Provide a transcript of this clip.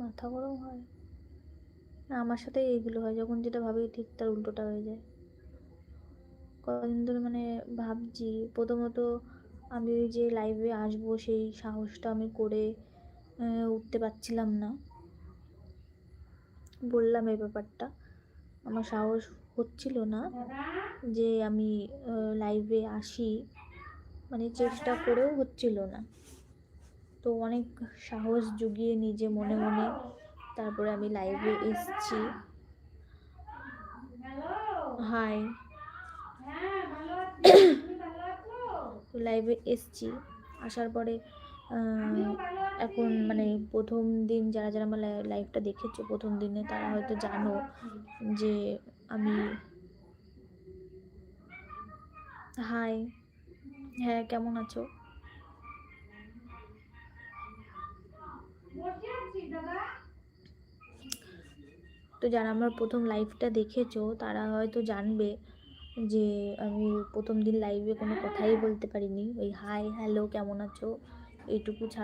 মাথা গরম হয় না, আমার সাথে এইগুলো হয়, যখন যেটা ভাবি ঠিক তার উল্টোটা হয়ে যায়। কদিন ধরে মানে ভাবছি, প্রথমত আমি ওই যে লাইভে আসবো সেই সাহসটা আমি করে উঠতে পারছিলাম না। বললাম এই ব্যাপারটা, আমার সাহস হচ্ছিল না যে আমি লাইভে আসি, মানে চেষ্টা করেও হচ্ছিল না। তো অনেক সাহস জুগিয়ে নিজে মনে মনে তারপরে আমি লাইভে এসছি। হাই, লাইভে এসছি, আসার পরে এখন মানে প্রথম দিন যারা যারা আমার লাইভটা দেখেছো প্রথম দিনে তারা হয়তো জানো যে আমি, হাই, হ্যাঁ কেমন আছো? তো যারা আমার প্রথম লাইভটা দেখেছো তারা হয়তো জানবে যে আমি প্রথম দিন লাইভে কোনো কথাই বলতে পারিনি, ওই হাই হ্যালো কেমন আছো এইটুকু ছাড়া